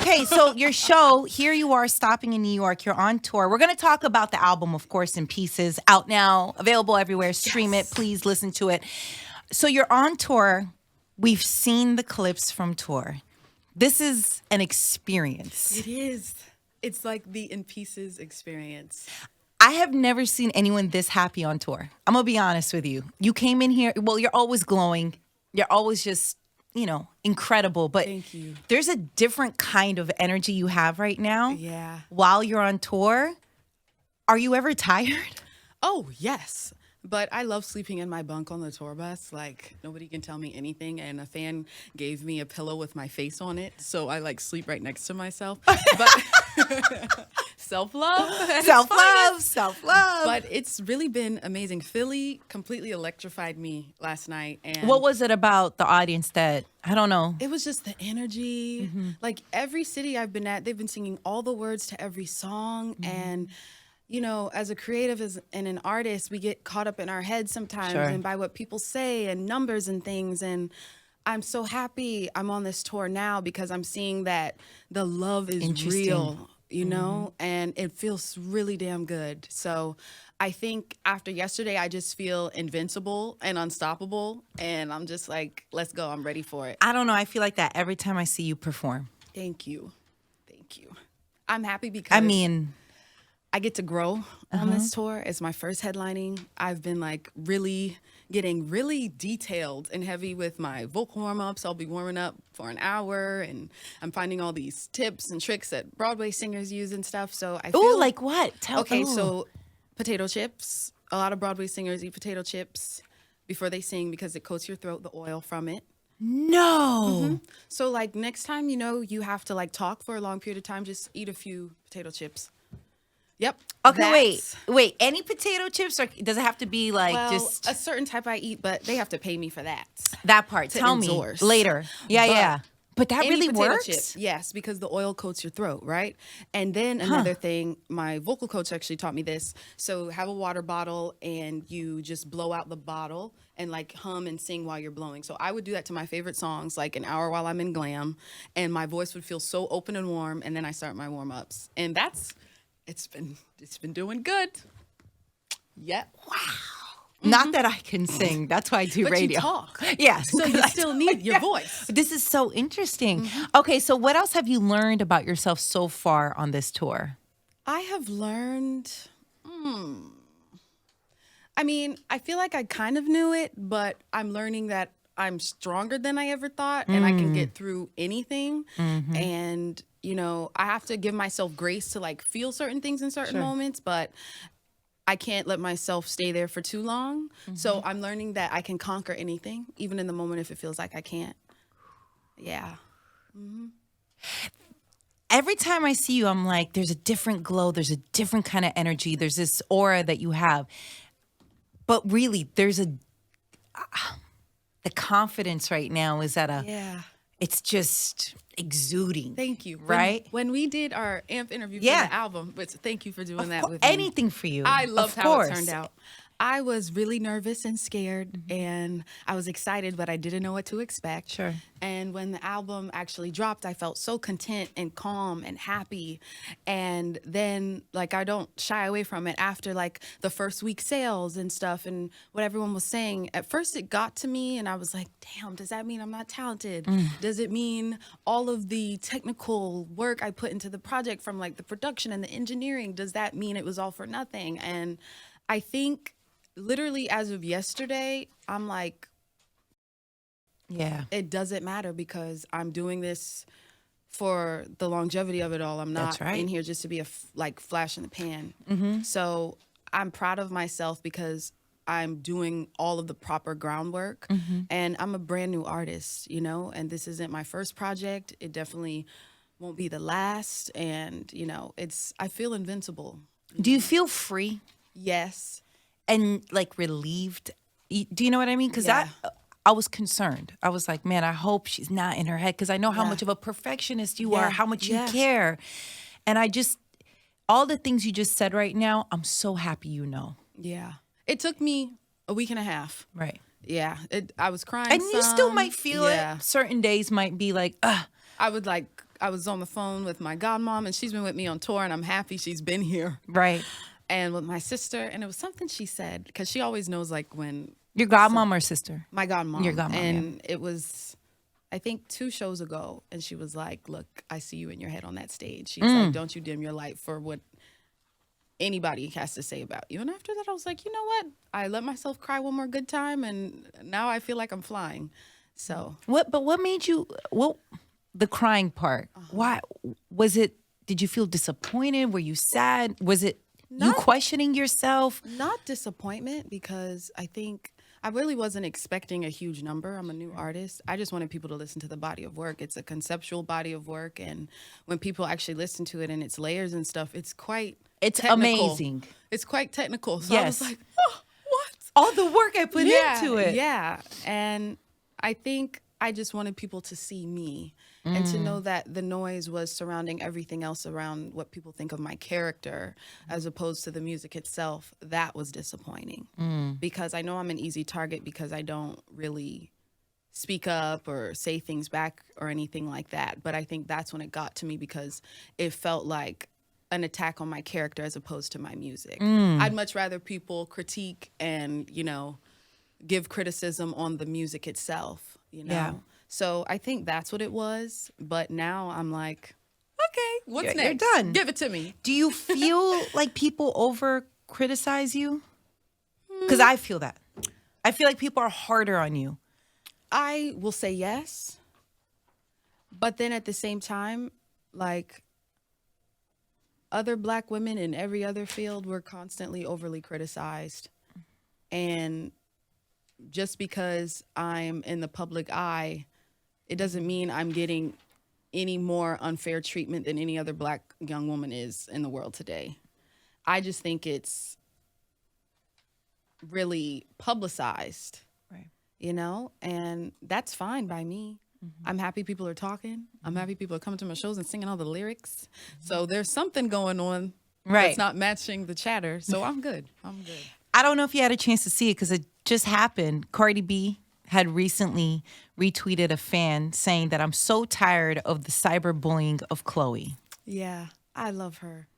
Okay, so your show, here you are stopping in New York. You're on tour. We're going to talk about the album, of course, in pieces. Out now, available everywhere. Stream it. Please listen to it. So you're on tour. We've seen the clips from tour. This is an experience. It is. It's like the In Pieces experience. I have never seen anyone this happy on tour. I'm going to be honest with you. You came in here, well, you're always glowing. You're always just, incredible. But Thank you. There's a different kind of energy you have right now. Yeah. While you're on tour. Are you ever tired? Oh, yes. But I love sleeping in my bunk on the tour bus. Like, nobody can tell me anything. And a fan gave me a pillow with my face on it. So I, sleep right next to myself. But self-love. Self-love. But it's really been amazing. Philly completely electrified me last night. And what was it about the audience that, I don't know? It was just the energy. Mm-hmm. Like, every city I've been at, they've been singing all the words to every song. Mm-hmm. And as a creative and an artist, we get caught up in our heads sometimes Sure. and by what people say and numbers and things. And I'm so happy I'm on this tour now because I'm seeing that the love is real, and it feels really damn good. So I think after yesterday, I just feel invincible and unstoppable. And I'm just like, let's go. I'm ready for it. I don't know. I feel like that every time I see you perform. Thank you. I'm happy because I get to grow on this tour. It's my first headlining. I've been getting really detailed and heavy with my vocal warm-ups. I'll be warming up for an hour and I'm finding all these tips and tricks that Broadway singers use and stuff. So I feel Ooh, like what? So potato chips. A lot of Broadway singers eat potato chips before they sing because it coats your throat, the oil from it. No. Mm-hmm. So next time, you have to talk for a long period of time, just eat a few potato chips. Yep. Okay, wait. Any potato chips, or does it have to be just a certain type I eat? But they have to pay me for that. That part. Tell endorse. me later. Yeah. But that really potato works. Chip, yes, because the oil coats your throat, right? And then another thing, my vocal coach actually taught me this. So have a water bottle and you just blow out the bottle and hum and sing while you're blowing. So I would do that to my favorite songs, an hour while I'm in glam, and my voice would feel so open and warm. And then I start my warm ups, and it's been doing good. Yep. Wow. Not that I can sing. That's why I do radio. You talk. Yeah. So you still need your voice. This is so interesting. Okay, so what else have you learned about yourself so far on this tour? I have learned... I feel like I kind of knew it, but I'm learning that I'm stronger than I ever thought, and I can get through anything. And, I have to give myself grace to feel certain things in certain moments, but I can't let myself stay there for too long. So I'm learning that I can conquer anything, even in the moment if it feels like I can't. Yeah. Every time I see you, I'm like, there's a different glow. There's a different kind of energy. There's this aura that you have. But really, the confidence right now is at it's just exuding. Thank you. Right? When we did our AMP interview for the album, but thank you for doing that with me. Anything for you. I loved how it turned out. I was really nervous and scared, and I was excited, but I didn't know what to expect. Sure. And when the album actually dropped, I felt so content and calm and happy. And then, I don't shy away from it after, the first week sales and stuff and what everyone was saying. At first, it got to me, and I was like, damn, does that mean I'm not talented? Does it mean all of the technical work I put into the project from, the production and the engineering, does that mean it was all for nothing? And I think... literally, as of yesterday, I'm like, it doesn't matter because I'm doing this for the longevity of it all. I'm not in here just to be a flash in the pan. So I'm proud of myself because I'm doing all of the proper groundwork, and I'm a brand new artist, and this isn't my first project. It definitely won't be the last, and I feel invincible. Do you feel free? Yes. And relieved? Do you know what I mean? Because I was concerned. I was like, man, I hope she's not in her head because I know how much of a perfectionist you are, how much you care. And all the things you just said right now, I'm so happy you know. Yeah. It took me a week and a half. Right. Yeah. I was crying And you still might feel it. Certain days might be like, ugh. I would I was on the phone with my godmom, and she's been with me on tour, and I'm happy she's been here. Right. And with my sister, and it was something she said, because she always knows, like, when Your godmom or sister? my godmom. Your godmom, and it was, I think, 2 shows ago, and she was like, "Look, I see you in your head on that stage." She's like, "Don't you dim your light for what anybody has to say about you." And after that, I was like, you know what? I let myself cry one more good time, and now I feel like I'm flying. So What made you? Well, the crying part. Why was it? Did you feel disappointed? Were you sad? Was it you questioning yourself? not disappointment, because I think I really wasn't expecting a huge number. I'm a new artist. I just wanted people to listen to the body of work. It's a conceptual body of work, and when people actually listen to it and its layers and stuff, it's quite technical. Amazing. It's quite technical. So I was like, oh, what? All the work I put into it. Yeah. And I think I just wanted people to see me and to know that the noise was surrounding everything else around what people think of my character as opposed to the music itself. That was disappointing because I know I'm an easy target because I don't really speak up or say things back or anything like that. But I think that's when it got to me because it felt like an attack on my character as opposed to my music. I'd much rather people critique and, give criticism on the music itself, Yeah. So I think that's what it was. But now I'm like, okay, what's next? You're done. Give it to me. Do you feel like people over criticize you? Because I feel that. I feel like people are harder on you. I will say yes. But then at the same time, like other Black women in every other field were constantly overly criticized. And just because I'm in the public eye, it doesn't mean I'm getting any more unfair treatment than any other Black young woman is in the world today. I just think it's really publicized, Right. And that's fine by me. I'm happy people are talking. I'm happy people are coming to my shows and singing all the lyrics. So there's something going on that's not matching the chatter. So I'm good. I'm good. I don't know if you had a chance to see it because it just happened. Cardi B had recently retweeted a fan saying that I'm so tired of the cyberbullying of Chlöe. Yeah, I love her.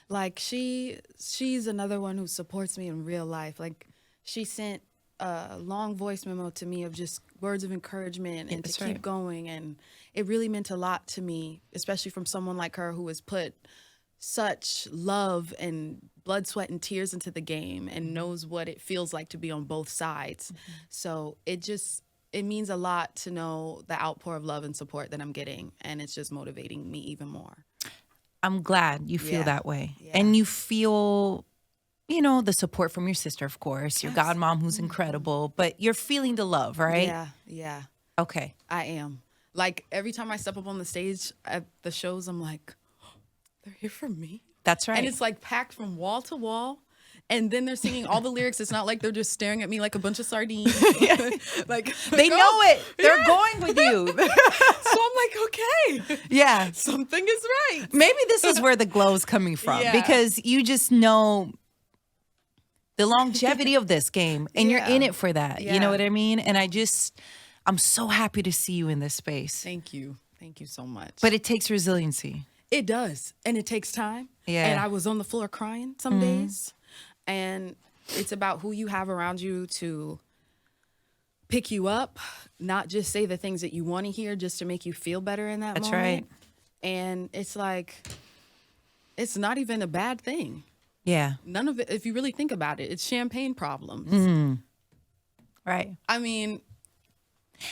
Like she's another one who supports me in real life. Like she sent a long voice memo to me of just words of encouragement and to keep going. And it really meant a lot to me, especially from someone like her who has put such love and blood, sweat, and tears into the game and knows what it feels like to be on both sides. So it means a lot to know the outpour of love and support that I'm getting. And it's just motivating me even more. I'm glad you feel that way. Yeah. And you feel, the support from your sister, of course, your godmom who's incredible, but you're feeling the love, right? Yeah. Okay. I am. Like every time I step up on the stage at the shows, I'm like, they're here for me. That's right. And it's like packed from wall to wall. And then they're singing all the lyrics. It's not like they're just staring at me like a bunch of sardines. Like they know it. They're going with you. So I'm like, okay. Yeah. Something is right. Maybe this is where the glow is coming from because you just know the longevity of this game and you're in it for that. You know what I mean? And I'm so happy to see you in this space. Thank you. Thank you so much. But it takes resiliency. It does. And it takes time. Yeah. And I was on the floor crying some days. And it's about who you have around you to pick you up, not just say the things that you want to hear just to make you feel better in that moment. That's right. And it's like, it's not even a bad thing. Yeah. None of it, if you really think about it, it's champagne problems. Right. I mean.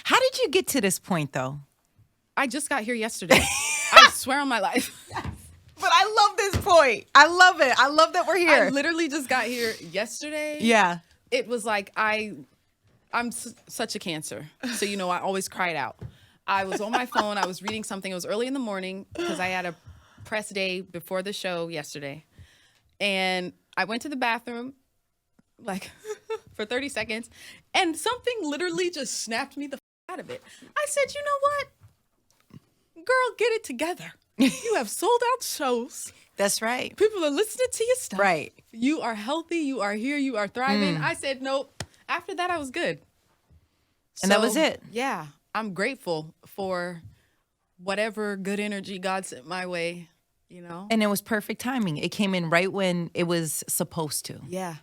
How did you get to this point, though? I just got here yesterday. I swear on my life. Yes. But I love this point. I love it. I love that we're here. I literally just got here yesterday. Yeah. It was like I'm such a Cancer. So, I always cried out. I was on my phone. I was reading something. It was early in the morning because I had a press day before the show yesterday. And I went to the bathroom like for 30 seconds and something literally just snapped me the out of it. I said, you know what? Girl, get it together. You have sold out shows. That's right. People are listening to your stuff. Right. You are healthy. You are here. You are thriving. I said, nope. After that, I was good. And that was it. Yeah. I'm grateful for whatever good energy God sent my way, you know? And it was perfect timing. It came in right when it was supposed to. Yeah.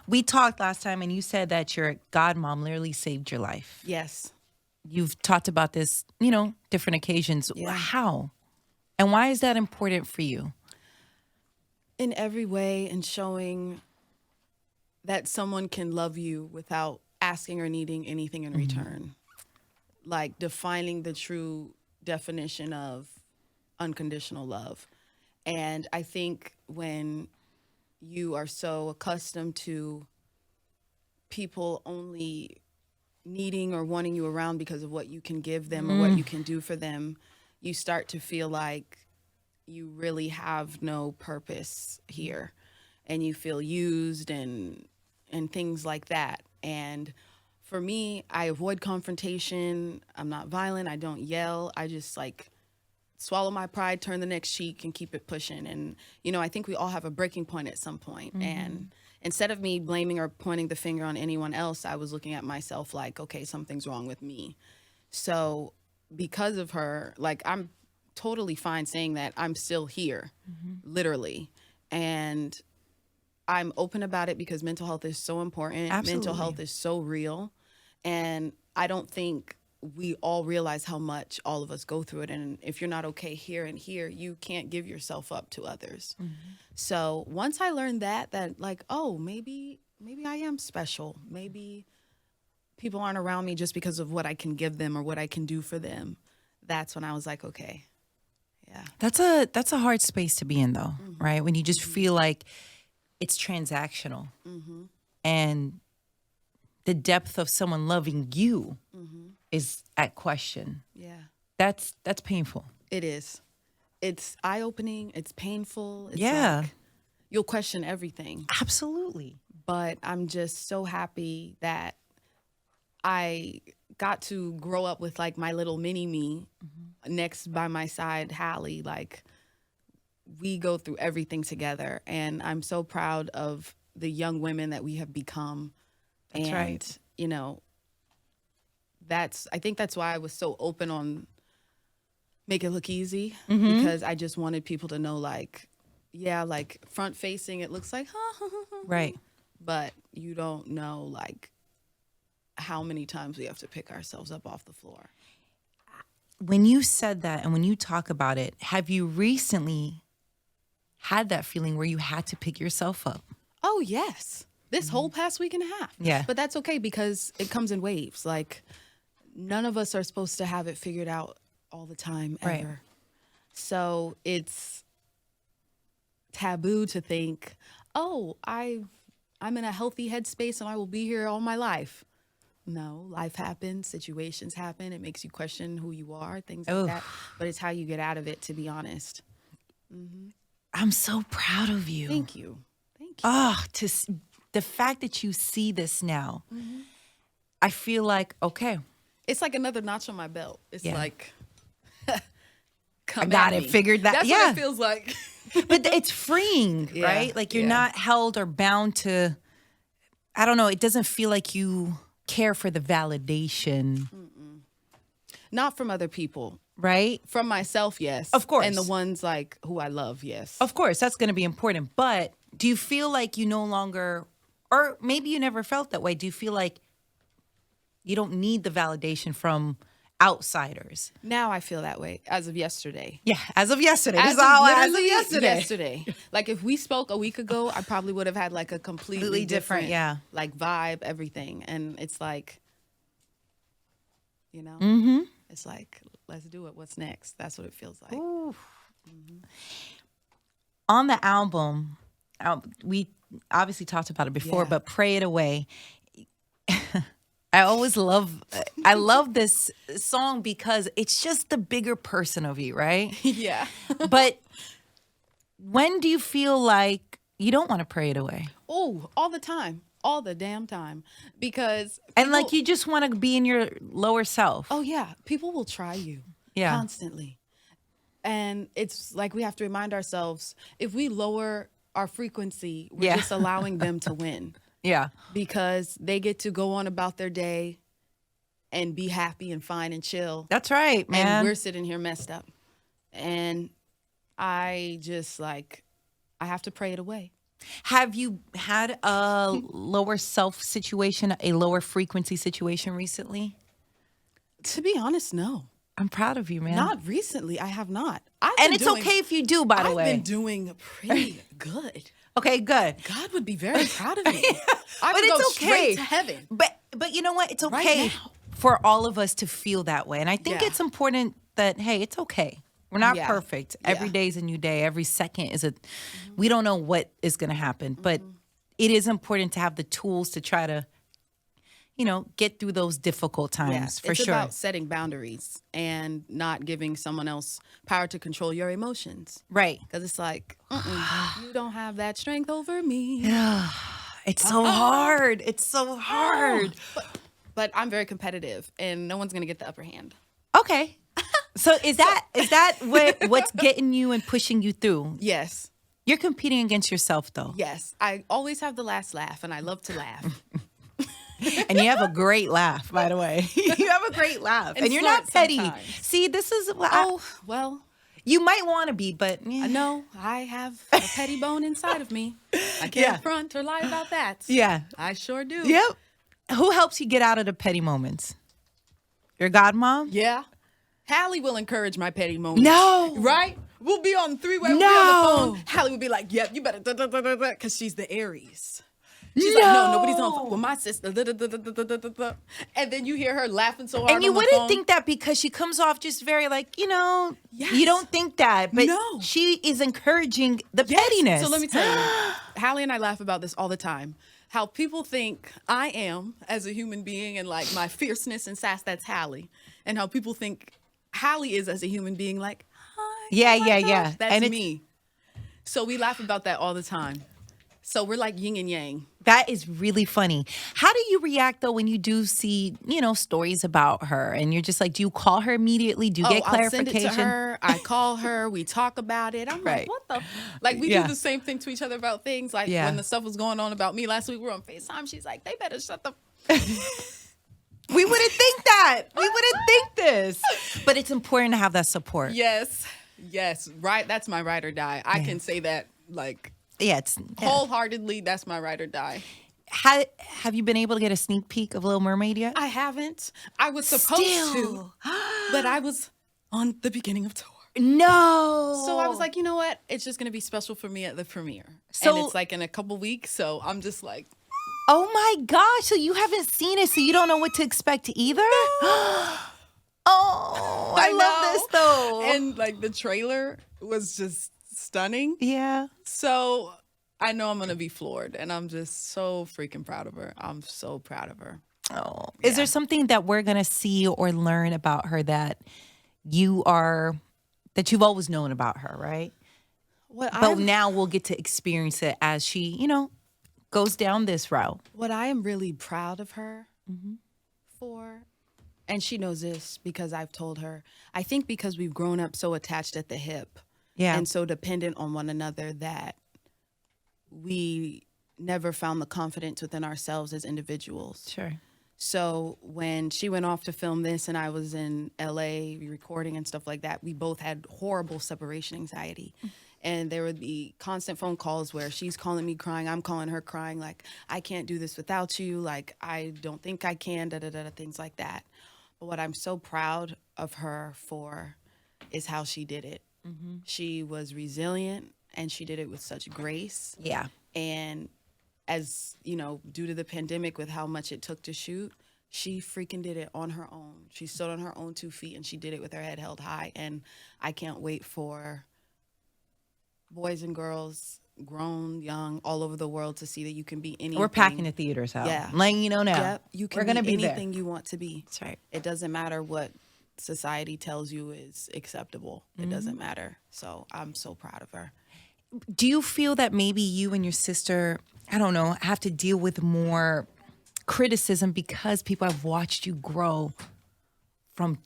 We talked last time and you said that your godmom literally saved your life. Yes. You've talked about this, different occasions. Yeah. How? And why is that important for you? In every way, and showing that someone can love you without asking or needing anything in return. Like defining the true definition of unconditional love. And I think when you are so accustomed to people only needing or wanting you around because of what you can give them or what you can do for them, you start to feel like you really have no purpose here, and you feel used and things like that. And for me, I avoid confrontation. I'm not violent. I don't yell. I just like swallow my pride, turn the next cheek, and keep it pushing. And, I think we all have a breaking point at some point. And instead of me blaming or pointing the finger on anyone else, I was looking at myself like, okay, something's wrong with me. So because of her, like, I'm totally fine saying that I'm still here, literally. And I'm open about it because mental health is so important. Absolutely. Mental health is so real. And I don't think we all realize how much all of us go through it. And if you're not okay here and here, you can't give yourself up to others. So once I learned that like, oh, maybe I am special. Maybe people aren't around me just because of what I can give them or what I can do for them. That's when I was like, okay, yeah. That's a hard space to be in, though, right? When you just feel like it's transactional, and the depth of someone loving you is at question. Yeah. That's painful. It is. It's eye-opening. It's painful. It's Yeah. like you'll question everything. Absolutely. But I'm just so happy that I got to grow up with like my little mini me next by my side, Halle. Like, we go through everything together, and I'm so proud of the young women that we have become. That's right. I think that's why I was so open on Make It Look Easy, because I just wanted people to know, like, yeah, like front facing, it looks like, Right. but you don't know like how many times we have to pick ourselves up off the floor. When you said that and when you talk about it, have you recently had that feeling where you had to pick yourself up? Oh, yes. This whole past week and a half. Yeah. But that's okay because it comes in waves. Like, none of us are supposed to have it figured out all the time, ever. Right. So it's taboo to think, oh, I'm in a healthy headspace and I will be here all my life. No, life happens, situations happen. It makes you question who you are, things like that. But it's how you get out of it, to be honest. I'm so proud of you. Thank you. Thank you. Oh, the fact that you see this now, I feel like, okay, It's like another notch on my belt. It's like, come I got at it me. figured that. That's what it feels like. But it's freeing, Yeah, right? Like, you're yeah. not held or bound to, I don't know, it doesn't feel like you care for the validation, Not from other people. right? From myself, yes. Of course. And the ones like who I love, yes. Of course, that's going to be important. But do you feel like you no longer, or maybe you never felt that way, do you feel like you don't need the validation from outsiders? Now I feel that way as of yesterday. Yeah, as of yesterday. This As is all as of literally yesterday. Like, if we spoke a week ago, I probably would have had like a completely different, yeah. like vibe, everything. And it's like, it's like, let's do it. What's next? That's what it feels like. On the album, we obviously talked about it before, Yeah. but Pray It Away. I love this song because it's just the bigger person of you, right? Yeah. But when do you feel like you don't want to pray it away? Oh, all the time. All the damn time. Because And like people- you just want to be in your lower self. Oh, yeah. People will try you constantly. And it's like we have to remind ourselves, if we lower our frequency, we're Yeah. just allowing them to win. Yeah. Because they get to go on about their day and be happy and fine and chill. That's right, man. And we're sitting here messed up. And I just like, I have to pray it away. Have you had a lower self situation, a lower frequency situation recently? To be honest, no. I'm proud of you, man. Not recently. I have not. And it's okay if you do, by the way. I've been doing pretty good. Okay, good. God would be very proud of me. I But would it's go okay. straight to heaven. But you know what? It's Right okay now. for all of us to feel that way. And I think Yeah. it's important that, hey, it's okay. We're not Yeah. perfect. Yeah. Every day is a new day. Every second is we don't know what is going to happen. But it is important to have the tools to try to, get through those difficult times, for it's sure. about setting boundaries and not giving someone else power to control your emotions. Right. Because it's like, you don't have that strength over me. It's so hard. It's so hard. But I'm very competitive, and no one's going to get the upper hand. Okay. So is that what's getting you and pushing you through? Yes. You're competing against yourself, though. Yes. I always have the last laugh, and I love to laugh. And you have a great laugh, by the way. You have a great laugh. And you're not smart petty. sometimes. See, this is Well, you might want to be, but I know I have a petty bone inside of me. I can't front or lie about that. Yeah. I sure do. Yep. Who helps you get out of the petty moments? Your godmom? Yeah. Halle will encourage my petty moments. No. Right? We'll be on three-way. We'll No. be on the phone. Halle would be like, yep, you better, because she's the Aries. She's like, no, nobody's on phone with my sister. And then you hear her laughing so hard And you on the wouldn't phone. think that because she comes off just very like, you Yes. don't think that. But No. she is encouraging the Yes. pettiness. So let me tell you, Halle and I laugh about this all the time. How people think I am as a human being and like my fierceness and sass, that's Halle. And how people think Halle is as a human being like, hi. Yeah, oh my yeah, gosh, yeah. That's And it's- me. So we laugh about that all the time. So we're like yin and yang. That is really funny. How do you react though when you do see, stories about her and you're just like, do you call her immediately? Do you get I'll send clarification? it to her. I call her. We talk about it. I'm Right. like, what the? Like we Yeah. do the same thing to each other about things. Like Yeah. when the stuff was going on about me last week, we were on FaceTime. She's like, they better shut the. We wouldn't think that. We wouldn't think this. But it's important to have that support. Yes. Right. That's my ride or die. I can say that like Yeah, wholeheartedly. That's my ride or die. Have you been able to get a sneak peek of Little Mermaid yet? I haven't. I was supposed to, but I was on the beginning of tour. No. So I was like, you know what? It's just going to be special for me at the premiere. So- and it's like in a couple weeks. So I'm just like, Oh my gosh. So you haven't seen it, so you don't know what to expect either? Oh, I love this though. And like the trailer was just stunning. yeah. So I know I'm going to be floored. And I'm just so freaking proud of her. I'm so proud of her. Oh. Is there something that we're going to see or learn about her that you've always known about her, right? But now we'll get to experience it as she, goes down this route. What I am really proud of her for, and she knows this because I've told her, I think because we've grown up so attached at the hip and so dependent on one another that we never found the confidence within ourselves as individuals. Sure. So when she went off to film this and I was in LA recording and stuff like that, we both had horrible separation anxiety. And there would be constant phone calls where she's calling me crying, I'm calling her crying, like, I can't do this without you, like, I don't think I can, things like that. But what I'm so proud of her for is how she did it. She was resilient and she did it with such grace. Yeah. And as, due to the pandemic with how much it took to shoot, she freaking did it on her own. She stood on her own 2 feet and she did it with her head held high. And I can't wait for boys and girls, grown, young, all over the world to see that you can be anything. We're packing the theaters out. Yeah. I'm letting you know now. Yep. You can We're gonna be anything there. you want to be. That's right. It doesn't matter what society tells you is acceptable. It doesn't matter. So I'm so proud of her. Do you feel that maybe you and your sister, I don't know, have to deal with more criticism because people have watched you grow from,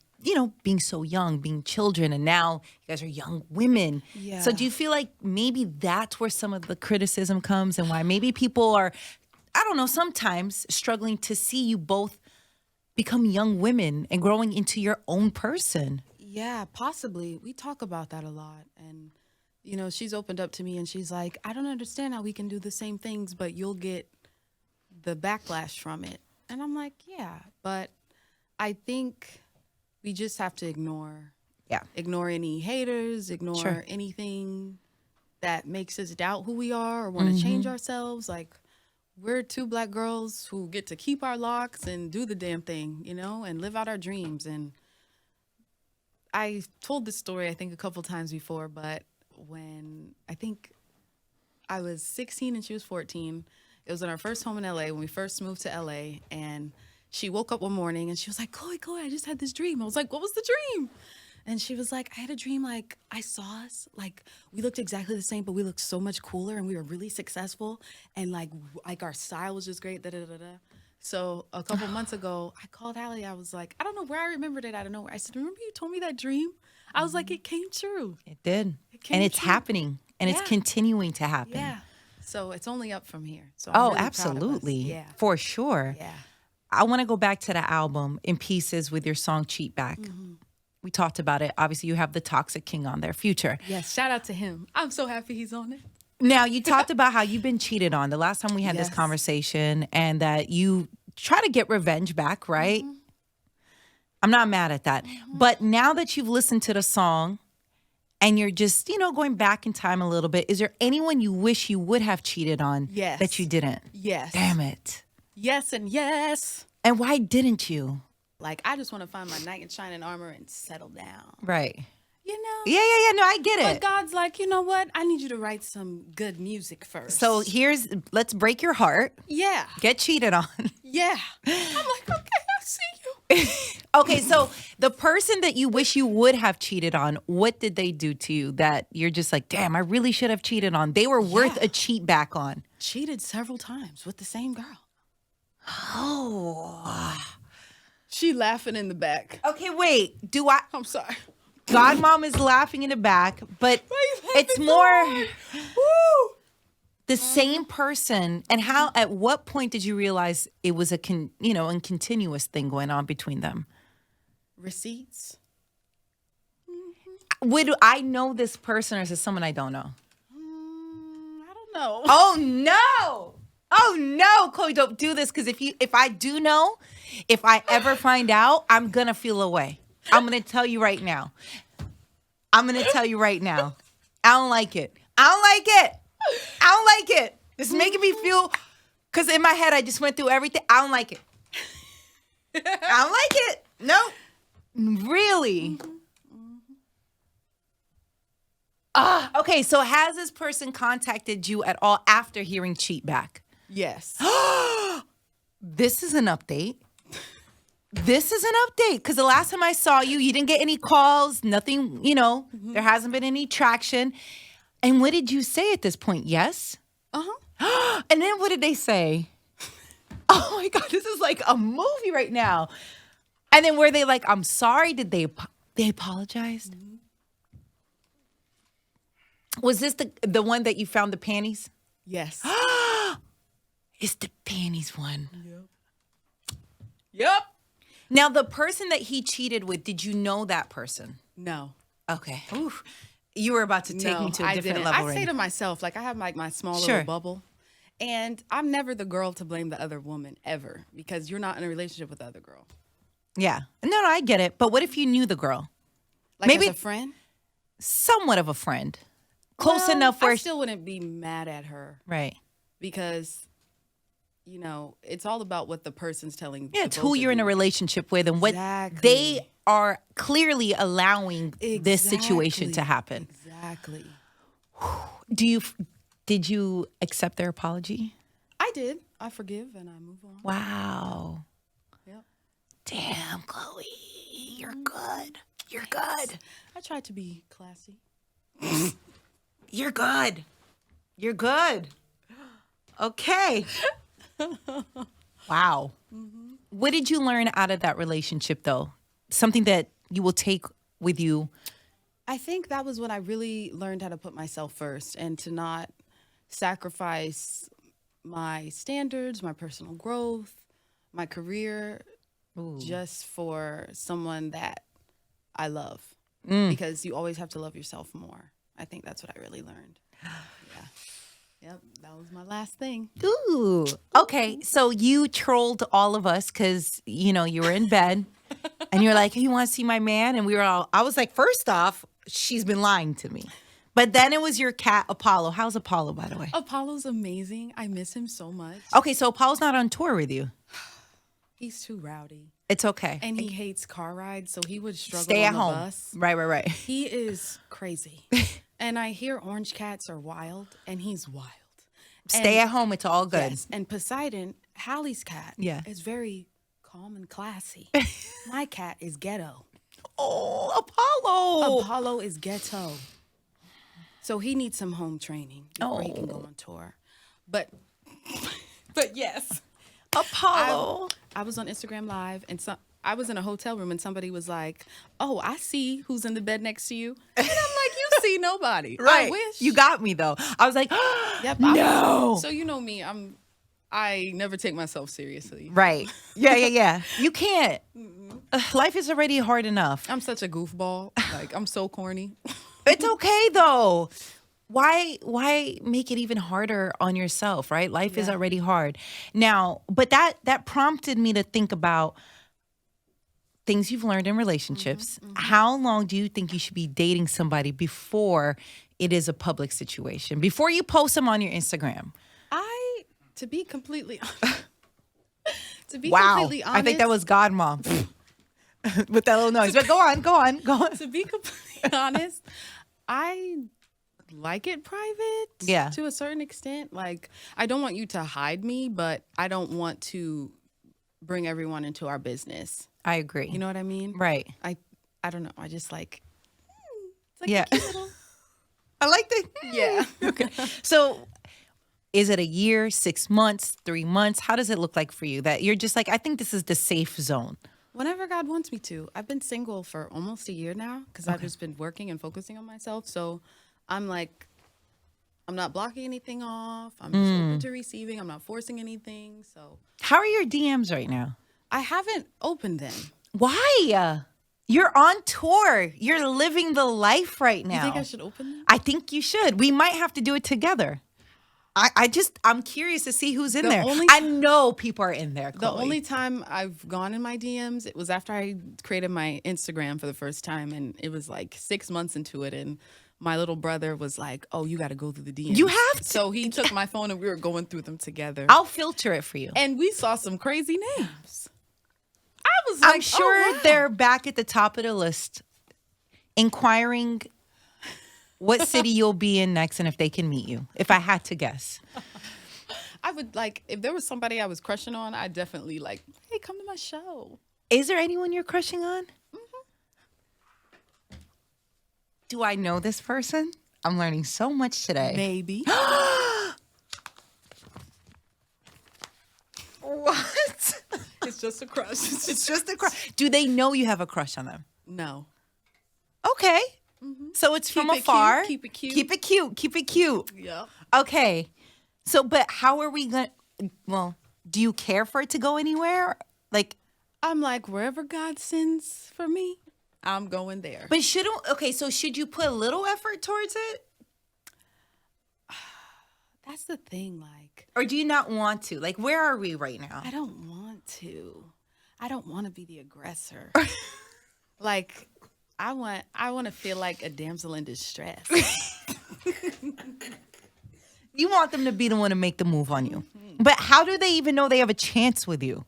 being so young, being children, and now you guys are young women. Yeah. So do you feel like maybe that's where some of the criticism comes and why maybe people are, I don't know, sometimes struggling to see you both become young women and growing into your own person. Yeah, possibly. We talk about that a lot. And, she's opened up to me and she's like, I don't understand how we can do the same things, but you'll get the backlash from it. And I'm like, yeah, but I think we just have to ignore any haters, ignore anything that makes us doubt who we are or want to change ourselves. Like, we're two Black girls who get to keep our locks and do the damn thing, and live out our dreams. And I told this story, I think, a couple times before, but when I think I was 16 and she was 14, it was in our first home in LA when we first moved to LA. And she woke up one morning and she was like, Chloe, I just had this dream. I was like, what was the dream? And she was like, I had a dream, like, I saw us, like, we looked exactly the same, but we looked so much cooler and we were really successful. And, like our style was just great, da-da-da-da. So a couple months ago, I called Halle. I was like, I don't know where I remembered it out of nowhere. I said, remember you told me that dream? I was like, it came true. It did. And it's happening. And it's continuing to happen. Yeah. So it's only up from here. So I'm really absolutely. Proud of us. Yeah. For sure. Yeah. I want to go back to the album In Pieces with your song Cheat Back. We talked about it. Obviously, you have the Toxic King on there, Future. Yes, shout out to him. I'm so happy he's on it. Now, you talked about how you've been cheated on the last time we had this conversation and that you try to get revenge back, right? I'm not mad at that. But now that you've listened to the song and you're just, going back in time a little bit, is there anyone you wish you would have cheated on that you didn't? Yes. Damn it. Yes and yes. And why didn't you? Like, I just want to find my knight in shining armor and settle down. Right. Yeah, No, I get it. But God's like, you know what? I need you to write some good music first. So let's break your heart. Yeah. Get cheated on. Yeah. I'm like, okay, I see you. Okay, so the person that you wish you would have cheated on, what did they do to you that you're just like, damn, I really should have cheated on? They were worth a cheat back on. Cheated several times with the same girl. Oh. She laughing in the back. Okay, wait. I'm sorry. Godmom is laughing in the back, but it's more the same person. And at what point did you realize it was a continuous thing going on between them? Receipts. Would I know this person or is it someone I don't know? I don't know. Oh no. Oh no, Chloe, don't do this because if I do know, if I ever find out, I'm gonna feel away. I'm gonna tell you right now. I don't like it. It's making me feel, because in my head I just went through everything. I don't like it. No, really. Okay, so has this person contacted you at all after hearing Cheat Back? Yes. This is an update. Because the last time I saw you, you didn't get any calls, nothing, there hasn't been any traction. And what did you say at this point? Yes? Uh-huh. And then what did they say? Oh my God, this is like a movie right now. And then were they like, I'm sorry? Did they apologize? Mm-hmm. Was this the one that you found the panties? Yes. It's the panties one. Yep. Now, the person that he cheated with, did you know that person? No. Okay. Oof. You were about to take me to a different level. I say to myself, like, I have like my small little bubble. And I'm never the girl to blame the other woman, ever. Because you're not in a relationship with the other girl. Yeah. No, I get it. But what if you knew the girl? Like, maybe as a friend? Somewhat of a friend. Close enough where... I still wouldn't be mad at her. Right. Because... it's all about what the person's telling. Yeah, it's who you're in a relationship with and what they are clearly allowing this situation to happen. Exactly. Did you accept their apology? I did. I forgive and I move on. Wow. Yep. Damn, Chloe. You're good. You're good. I tried to be classy. You're good. You're good. Okay. Wow. Mm-hmm. What did you learn out of that relationship, though? Something that you will take with you? I think that was when I really learned how to put myself first and to not sacrifice my standards, my personal growth, my career just for someone that I love. Because you always have to love yourself more. I think that's what I really learned. Yeah. Yep, that was my last thing. Ooh. Okay, so you trolled all of us because, you were in bed and you're like, hey, you want to see my man? And I was like, first off, she's been lying to me. But then it was your cat, Apollo. How's Apollo, by the way? Apollo's amazing. I miss him so much. Okay, so Apollo's not on tour with you. He's too rowdy. It's okay. And he hates car rides, so he would struggle Stay on at the home. bus. Right. He is crazy. And I hear orange cats are wild, and he's wild. Stay at home. It's all good. Yes, and Poseidon, Halle's cat, is very calm and classy. My cat is ghetto. Oh, Apollo. Apollo is ghetto. So he needs some home training before he can go on tour. But yes. Apollo. I was on Instagram Live, and I was in a hotel room, and somebody was like, oh, I see who's in the bed next to you. And I'm like, you see nobody. Right. I wish. You got me, though. I was like, Yep, no. So you know me, I never take myself seriously. Right. Yeah. You can't. Life is already hard enough. I'm such a goofball. Like, I'm so corny. It's okay, though. Why make it even harder on yourself, right? Life is already hard. Now, but that prompted me to think about things you've learned in relationships. How long do you think you should be dating somebody before it is a public situation? Before you post them on your Instagram? To be completely Wow. completely honest. I think that was God, Mom. With that little noise. But go on. To be completely honest, I like it private to a certain extent. Like, I don't want you to hide me, but I don't want to bring everyone into our business. I agree. You know what I mean? Right. I don't know. I just like, it's like a cute little. I like that. Yeah. Okay. So is it a year, 6 months, 3 months? How does it look like for you that you're just like, I think this is the safe zone? Whenever God wants me to. I've been single for almost a year now because I've just been working and focusing on myself. So I'm like, I'm not blocking anything off. I'm just open to receiving. I'm not forcing anything. So How are your DMs right now? I haven't opened them. Why? You're on tour. You're living the life right now. You think I should open them? I think you should. We might have to do it together. I'm curious to see who's in there. I know people are in there, Chlöe. The only time I've gone in my DMs, it was after I created my Instagram for the first time, and it was like 6 months into it, and my little brother was like, oh, you got to go through the DMs. You have to. So he took my phone, and we were going through them together. I'll filter it for you. And we saw some crazy names. I was like, I'm sure oh, wow. they're back at the top of the list, inquiring what city you'll be in next and if they can meet you, if I had to guess. I would like, if there was somebody I was crushing on, I'd definitely like, hey, come to my show. Is there anyone you're crushing on? Do I know this person? I'm learning so much today. Maybe. What? It's just a crush. It's just a crush. Do they know you have a crush on them? No. Okay. So it's Keep from it afar. cute, keep it cute. Keep it cute. Keep it cute. Yeah. Okay. So, but how are we going to, well, do you care for it to go anywhere? Like, I'm like, wherever God sends for me, I'm going there. but so should you put a little effort towards it? That's the thing, like, Or do you not want to? Like, where are we right now? I don't want to. I don't want to be the aggressor. Like, I want to feel like a damsel in distress. You want them to be the one to make the move on you. But how do they even know they have a chance with you?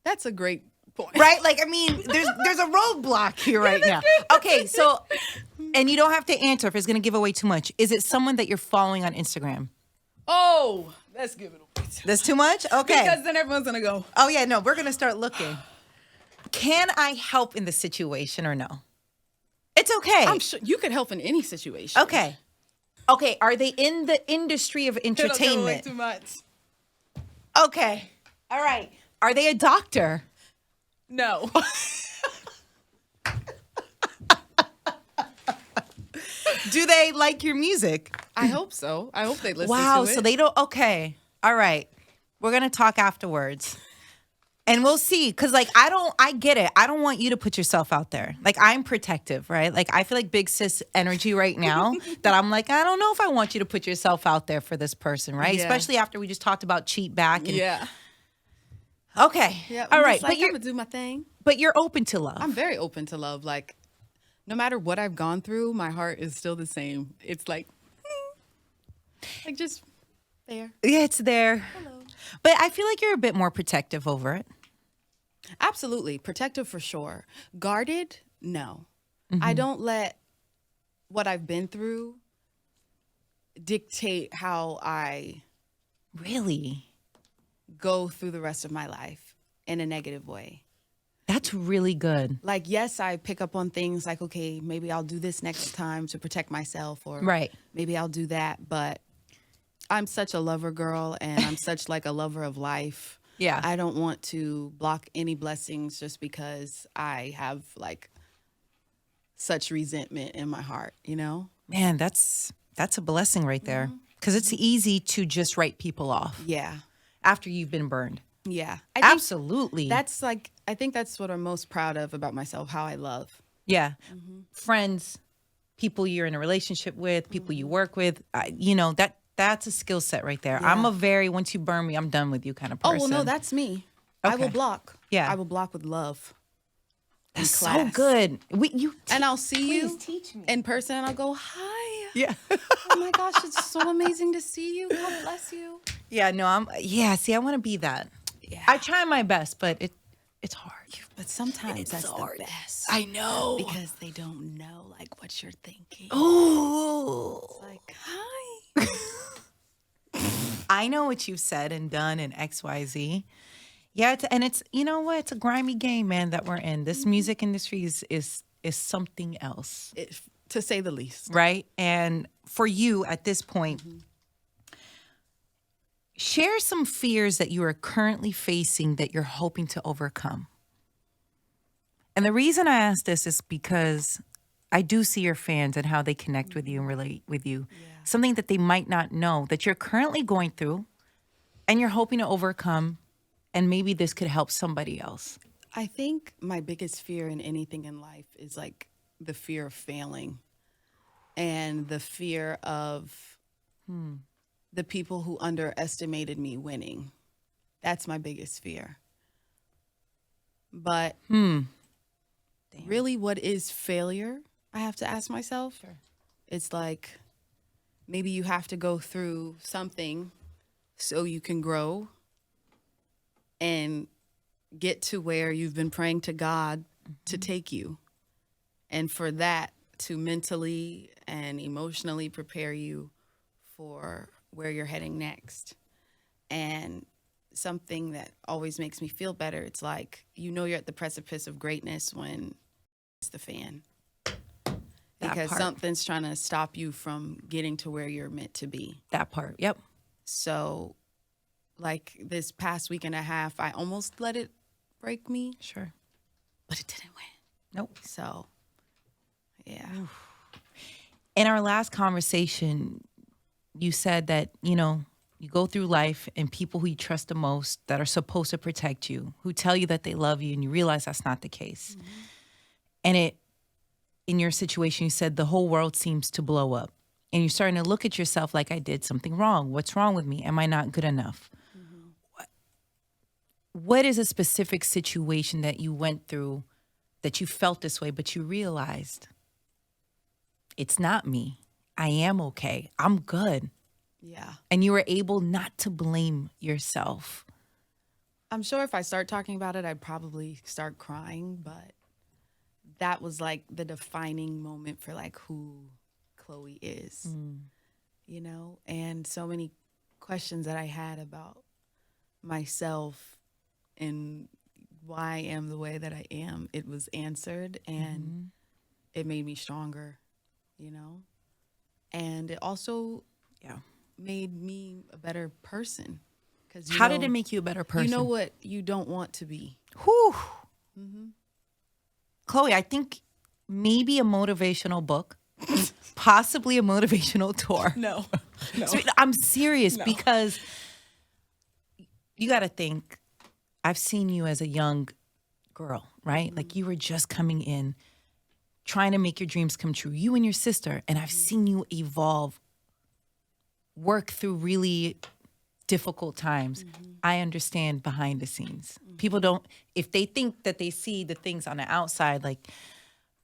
That's a great point. Right? Like, I mean, there's a roadblock here right now. Okay, so, and you don't have to answer if it's going to give away too much. Is it someone that you're following on Instagram? Oh, let's give it away. That's too much? Okay. Because then everyone's going to go. Oh, yeah, no, we're going to start looking. Can I help in the situation or no? It's okay. I'm sure you could help in any situation. Okay. Okay, are they in the industry of Don't give away entertainment? too much. Okay. All right. Are they a doctor? No. Do they like your music? I hope so. I hope they listen Wow, to it. so they don't. Okay. All right. We're going to talk afterwards. And we'll see. Cause like, I get it. I don't want you to put yourself out there. Like I'm protective, right? Like I feel like big sis energy right now that I'm like, I don't know if I want you to put yourself out there for this person, right? Yeah. Especially after we just talked about cheat back. And, Yeah. Okay. Yeah. All right. Like, I'm gonna do my thing. But you're open to love. I'm very open to love. Like, no matter what I've gone through, my heart is still the same. It's like just there. Yeah, it's there. Hello. But I feel like you're a bit more protective over it. Absolutely. Protective for sure. Guarded? No. Mm-hmm. I don't let what I've been through dictate how I Really? go through the rest of my life in a negative way. That's really good. Like, yes, I pick up on things like, okay, maybe I'll do this next time to protect myself, or Right. maybe I'll do that. But I'm such a lover girl, and I'm such like a lover of life. Yeah. I don't want to block any blessings just because I have like such resentment in my heart, you know? Man, that's a blessing right there. Because it's easy to just write people off Yeah. after you've been burned. Yeah. I think Absolutely. I think that's what I'm most proud of about myself, how I love. Yeah. Friends, people you're in a relationship with, people you work with, that's a skill set right there. Yeah. I'm a very, once you burn me, I'm done with you kind of person. Oh, well, no, that's me. I will Okay. block. Yeah. I will block with love. and That's so class. good. And I'll see please you teach me. in person, and I'll go, hi. Yeah. Oh my gosh, it's so amazing to see you. God bless you. Yeah, no, see, I want to be that. Yeah. I try my best, but it's hard. But sometimes It's that's hard. the best. I know. Because they don't know like what you're thinking. Oh. Like, hi. I know what you've said and done in XYZ. Yeah, it's you know what? It's a grimy game, man, that we're in. This music industry is something else. To say the least. Right? And for you at this point, share some fears that you are currently facing that you're hoping to overcome. And the reason I ask this is because I do see your fans and how they connect with you and relate with you. Yeah. Something that they might not know that you're currently going through and you're hoping to overcome, and maybe this could help somebody else. I think my biggest fear in anything in life is like the fear of failing and the fear of the people who underestimated me winning. That's my biggest fear. But really, what is failure? I have to ask myself. Sure. It's like maybe you have to go through something so you can grow and get to where you've been praying to God to take you. And for that to mentally and emotionally prepare you for where you're heading next. And something that always makes me feel better, it's like, you're at the precipice of greatness when it's the fan. Because something's trying to stop you from getting to where you're meant to be. That part, yep. So, like this past week and a half, I almost let it break me, Sure. but it didn't win. Nope. So, yeah. In our last conversation, you said that, you go through life and people who you trust the most that are supposed to protect you, who tell you that they love you, and you realize that's not the case. And in your situation, you said the whole world seems to blow up. And you're starting to look at yourself like, I did something wrong. What's wrong with me? Am I not good enough? What is a specific situation that you went through that you felt this way, but you realized it's not me. I am okay. I'm good. Yeah. And you were able not to blame yourself. I'm sure if I start talking about it, I'd probably start crying, but that was like the defining moment for like who Chlöe is, and so many questions that I had about myself and why I am the way that I am, it was answered, and it made me stronger, and it also made me a better person. How did it make you a better person? You know what you don't want to be. Whew. Chlöe, I think maybe a motivational book, possibly a motivational tour. No. So, I'm serious because you got to think, I've seen you as a young girl, right? Like you were just coming in, trying to make your dreams come true, you and your sister. And I've seen you evolve, work through really difficult times. I understand behind the scenes. People don't, if they think that they see the things on the outside, like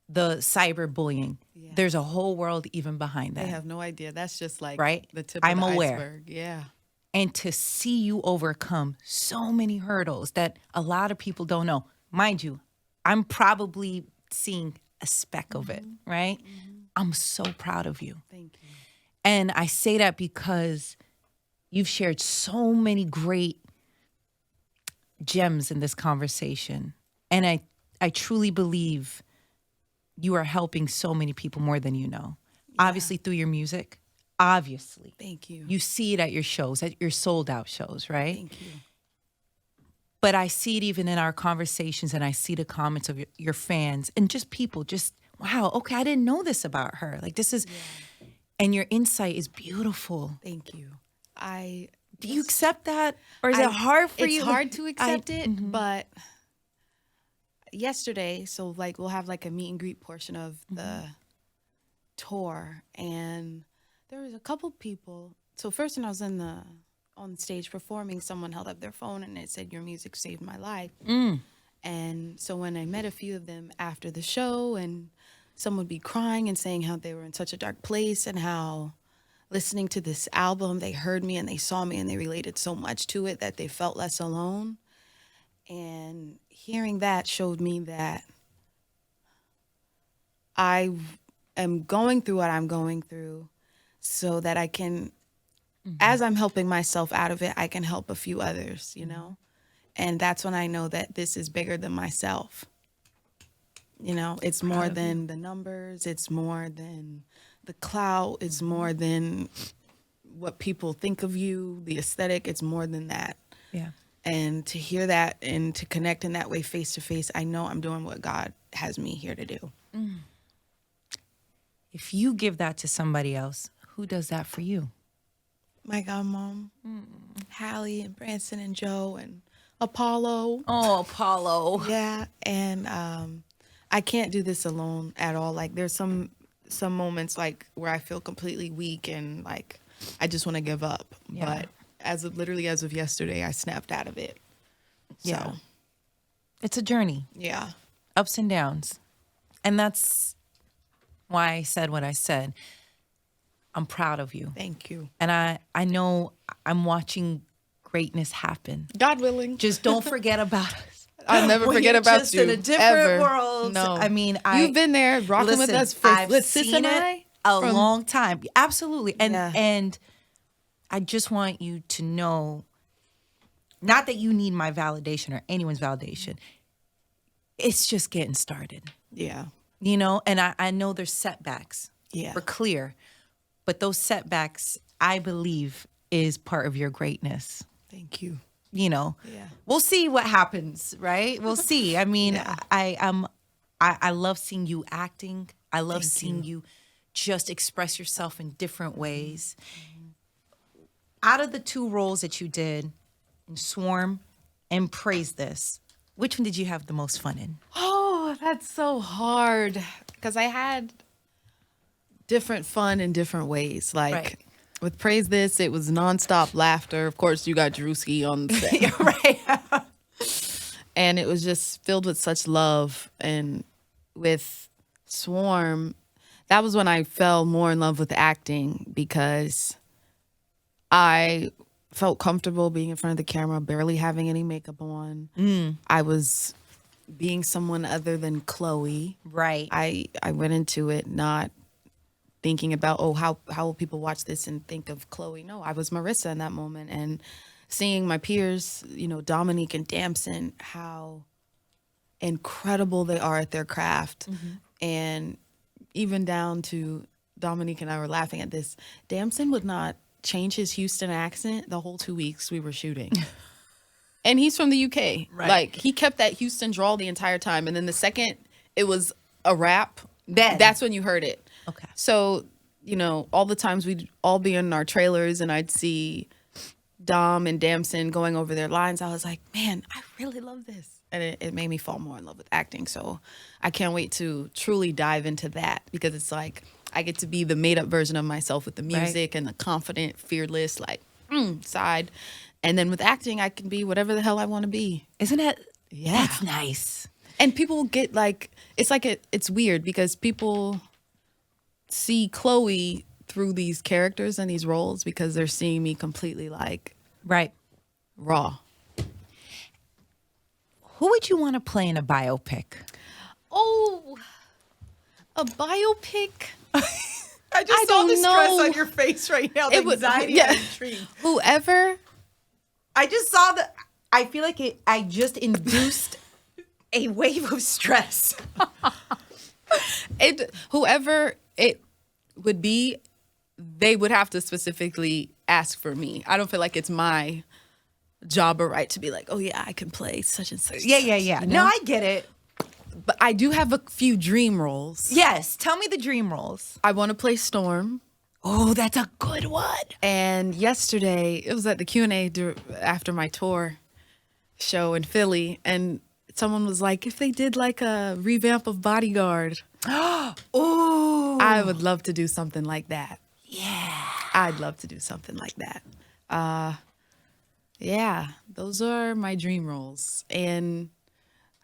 the cyberbullying, there's a whole world even behind that. They have no idea. That's just like Right? the tip of I'm the aware. iceberg. Yeah. And to see you overcome so many hurdles that a lot of people don't know. Mind you, I'm probably seeing a speck of it, right? I'm so proud of you. Thank you. And I say that because you've shared so many great gems in this conversation. And I truly believe you are helping so many people more than you know. Obviously through your music. Obviously. Thank you. You see it at your shows, at your sold out shows, right? Thank you. But I see it even in our conversations, and I see the comments of your fans and just people just, wow, okay, I didn't know this about her. Like this is, and your insight is beautiful. Thank you. Do you accept that? Or is it hard for you? It's hard to accept it, but yesterday, so like we'll have like a meet and greet portion of the tour, and there was a couple people. So first when I was on stage performing, someone held up their phone and it said, "Your music saved my life." And so when I met a few of them after the show, and some would be crying and saying how they were in such a dark place and how listening to this album, they heard me and they saw me and they related so much to it that they felt less alone. And hearing that showed me that I am going through what I'm going through so that I can, as I'm helping myself out of it, I can help a few others, you know? And that's when I know that this is bigger than myself. You know, it's more than the numbers. It's more than the clout. It's more than what people think of you, the aesthetic. It's more than that. Yeah. And to hear that and to connect in that way face to face, I know I'm doing what God has me here to do. If you give that to somebody else, who does that for you? My godmom, Halle and Branson and Joe and Apollo. Oh, Apollo. Yeah, and I can't do this alone at all. Like there's some moments like where I feel completely weak and like I just want to give up. Yeah. But as of yesterday, I snapped out of it. Yeah. So, It's a journey, yeah. ups and downs. And that's why I said what I said. I'm proud of you. Thank you. And I know I'm watching greatness happen. God willing. Just don't forget about us. I'll never When forget you're about just you. in a different ever. world. No. I mean, you've been there rocking with us for I've Sis seen and it I a from- long time. Absolutely. And Yeah. and I just want you to know, not that you need my validation or anyone's validation. It's just getting started. Yeah. You know, and I know there's setbacks. Yeah. We're clear. But those setbacks, I believe, is part of your greatness. Thank you. You know, Yeah. we'll see what happens, right? We'll see. I mean, Yeah. I love seeing you acting. I love Thank seeing you just express yourself in different ways. Out of the two roles that you did in Swarm and Praise This, which one did you have the most fun in? Oh, that's so hard because I had different fun in different ways. Like Right. with Praise This, it was nonstop laughter. Of course, you got Drewski on the set. Right. And it was just filled with such love. And with Swarm, that was when I fell more in love with acting because I felt comfortable being in front of the camera, barely having any makeup on. I was being someone other than Chlöe. Right. I went into it not thinking about, oh, how will people watch this and think of Chlöe? No, I was Marissa in that moment. And seeing my peers, you know, Dominique and Damson, how incredible they are at their craft. And even down to Dominique and I were laughing at this. Damson would not change his Houston accent the whole 2 weeks we were shooting. And he's from the UK. Right. Like, he kept that Houston drawl the entire time. And then the second it was a rap, Then. that's when you heard it. Okay. So, you know, all the times we'd all be in our trailers and I'd see Dom and Damson going over their lines, I was like, man, I really love this. And it made me fall more in love with acting. So I can't wait to truly dive into that, because it's like I get to be the made up version of myself with the music and the confident, fearless, like side. And then with acting, I can be whatever the hell I want to be. Isn't it? Yeah. That's nice. And people get like, it's weird because people see Chlöe through these characters and these roles because they're seeing me completely like Right. raw. Who would you want to play in a biopic? Oh, a biopic? I I don't know. on your face right now. The anxiety yeah. and intrigue. Whoever. I just saw the. I feel like I just induced a wave of stress. Whoever it would be, they would have to specifically ask for me. I don't feel like it's my job or right to be like, oh yeah, I can play such and such. Yeah. You know? No, I get it. But I do have a few dream roles. Yes. Tell me the dream roles. I want to play Storm. Oh, that's a good one. And yesterday, it was at the Q&A after my tour show in Philly, and someone was like, if they did like a revamp of Bodyguard, Oh, I would love to do something like that. yeah. I'd love to do something like that. Yeah, those are my dream roles. And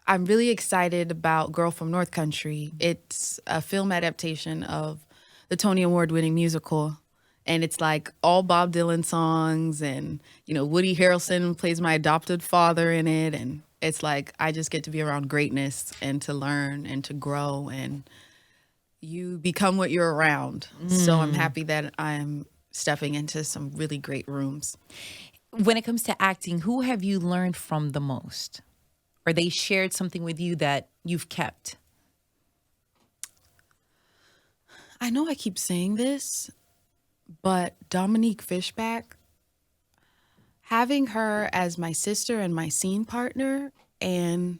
I'm really excited about Girl from North Country. It's a film adaptation of the Tony Award winning musical. And it's like all Bob Dylan songs, and, you know, Woody Harrelson plays my adopted father in it. And it's like, I just get to be around greatness and to learn and to grow, and you become what you're around. So I'm happy that I'm stepping into some really great rooms. When it comes to acting, who have you learned from the most? Or they shared something with you that you've kept? I know I keep saying this, but Dominique Fishback, having her as my sister and my scene partner, and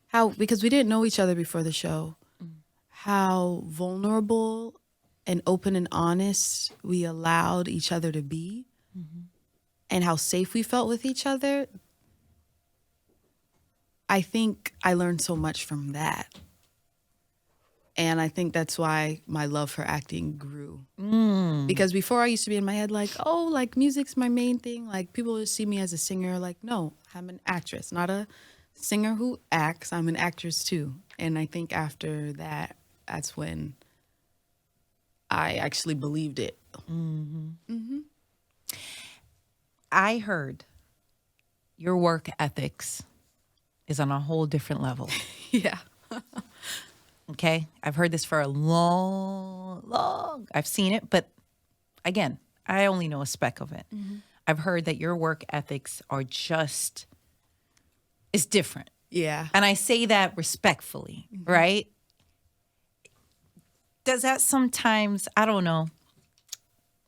how, because we didn't know each other before the show, how vulnerable and open and honest we allowed each other to be, and how safe we felt with each other. I think I learned so much from that. And I think that's why my love for acting grew. Because before I used to be in my head like, oh, like music's my main thing. Like people just see me as a singer. Like, no, I'm an actress, not a singer who acts. I'm an actress too. And I think after that, that's when I actually believed it. I heard your work ethics is on a whole different level. Yeah. Okay? I've heard this for a long, I've seen it, but again, I only know a speck of it. I've heard that your work ethics are just, it's different. Yeah. And I say that respectfully, right? Does that sometimes, I don't know,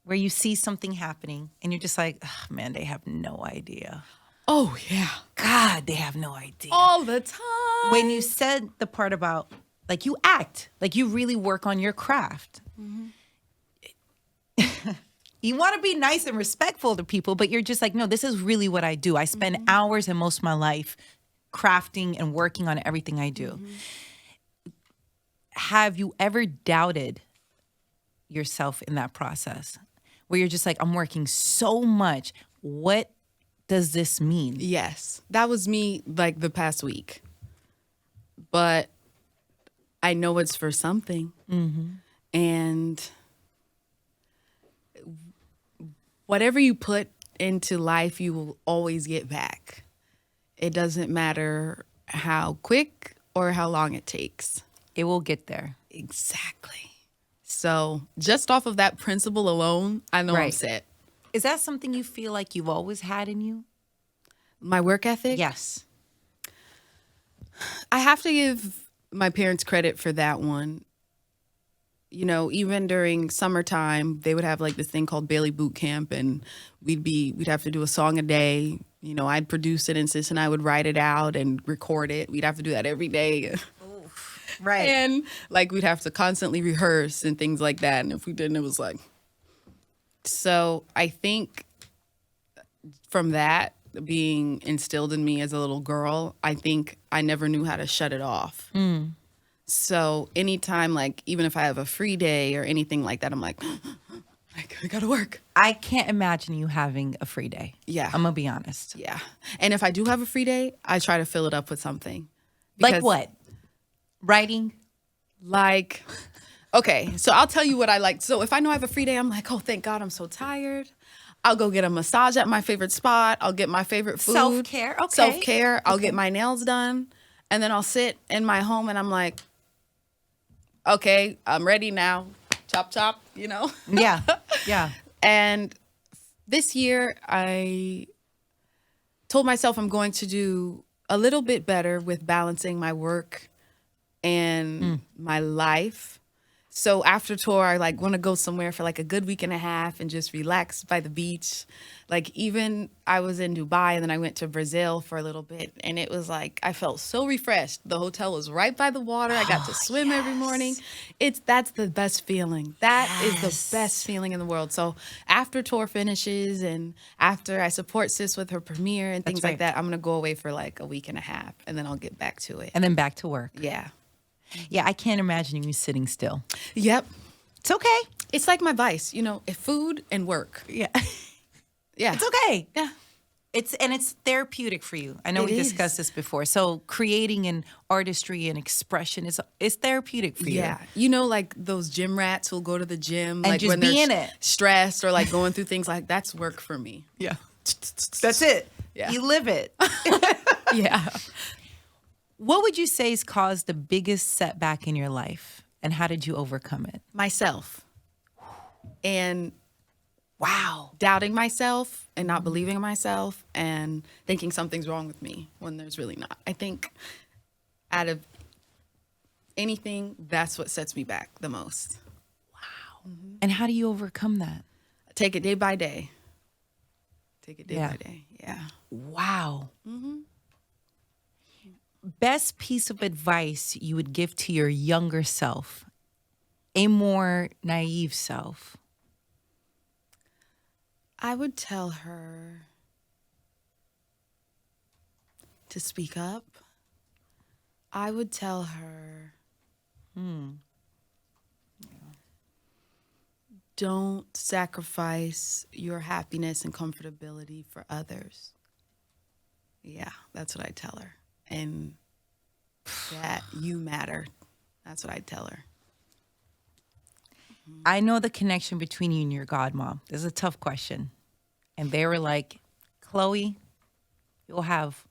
where you see something happening and you're just like, oh, man, they have no idea. Oh, yeah. God, they have no idea. All the time. When you said the part about, like, you act, like you really work on your craft. You want to be nice and respectful to people, but you're just like, no, this is really what I do. I spend hours and most of my life crafting and working on everything I do. Have you ever doubted yourself in that process where you're just like, I'm working so much. What does this mean? Yes. That was me like the past week. But I know it's for something. And whatever you put into life, you will always get back. It doesn't matter how quick or how long it takes. It will get there. Exactly. So just off of that principle alone, I know I'm set. Is that something you feel like you've always had in you? My work ethic? Yes. I have to give my parents credit for that one. You know, even during summertime, they would have like this thing called Bailey Boot Camp, and we'd have to do a song a day. You know, I'd produce it, and Sis and I would write it out and record it. We'd have to do that every day. Right. And like we'd have to constantly rehearse and things like that. And if we didn't, it was like, so I think from that being instilled in me as a little girl, I think I never knew how to shut it off. So anytime, like, even if I have a free day or anything like that, I'm like, I gotta work. I can't imagine you having a free day. Yeah. I'm gonna be honest. Yeah. And if I do have a free day, I try to fill it up with something. Like Because, what? Writing? Like, okay, so I'll tell you what I like. So if I know I have a free day, I'm like, oh, thank God, I'm so tired. I'll go get a massage at my favorite spot. I'll get my favorite food. Self-care, okay. Self-care. I'll get my nails done. And then I'll sit in my home and I'm like, okay, I'm ready now. Chop, chop, you know? Yeah. Yeah. And this year, I told myself I'm going to do a little bit better with balancing my work and my life. So after tour, I like want to go somewhere for like a good week and a half and just relax by the beach. Like even I was in Dubai and then I went to Brazil for a little bit and it was like I felt so refreshed. The hotel was right by the water. I got to swim every morning. That's the best feeling. That is the best feeling in the world. So after tour finishes and after I support Sis with her premiere and things right. like that, I'm gonna go away for like a week and a half and then I'll get back to it. And then back to work. Yeah. Yeah, I can't imagine you sitting still. Yep. It's okay. It's like my vice, you know, food and work. Yeah. Yeah. It's okay. Yeah. It's therapeutic for you. I know we discussed this before. So creating an artistry and expression is therapeutic for you. Yeah. You know, like those gym rats who'll go to the gym And like just when be they're in it. stressed or like going through things like that's work for me. Yeah. That's it. Yeah. You live it. Yeah. What would you say has caused the biggest setback in your life? And how did you overcome it? Myself. And Wow. doubting myself and not believing in myself and thinking something's wrong with me when there's really not. I think out of anything, that's what sets me back the most. And how do you overcome that? Take it day by day. Take it day Yeah. by day. Yeah. Wow. Best piece of advice you would give to your younger self, a more naive self? I would tell her to speak up. I would tell her, don't sacrifice your happiness and comfortability for others. Yeah, that's what I tell her. And that you matter. That's what I tell her. I know the connection between you and your godmom. This is a tough question. And they were like, Chlöe, you'll have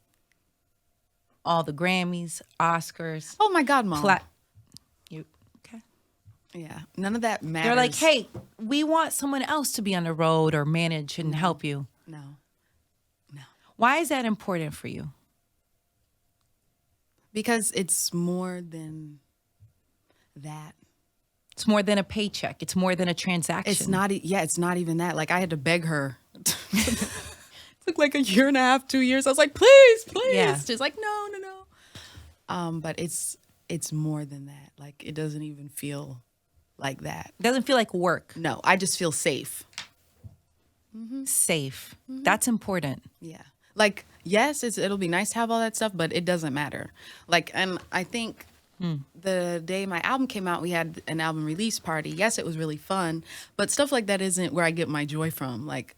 all the Grammys, Oscars. Oh my God, Mom. You okay? Yeah, none of that matters. They're like, hey, we want someone else to be on the road or manage and help you. No. Why is that important for you? Because it's more than that. It's more than a paycheck. It's more than a transaction. It's not. It's not even that. Like I had to beg her. It took like a year and a half, 2 years. I was like, please. Yeah. She's like, no. But it's more than that. Like it doesn't even feel like that. It doesn't feel like work. No, I just feel safe. Safe. That's important. Yeah. Like yes, it'll be nice to have all that stuff, but it doesn't matter. Like, and I think. The day my album came out, we had an album release party. Yes, it was really fun, but stuff like that isn't where I get my joy from. Like,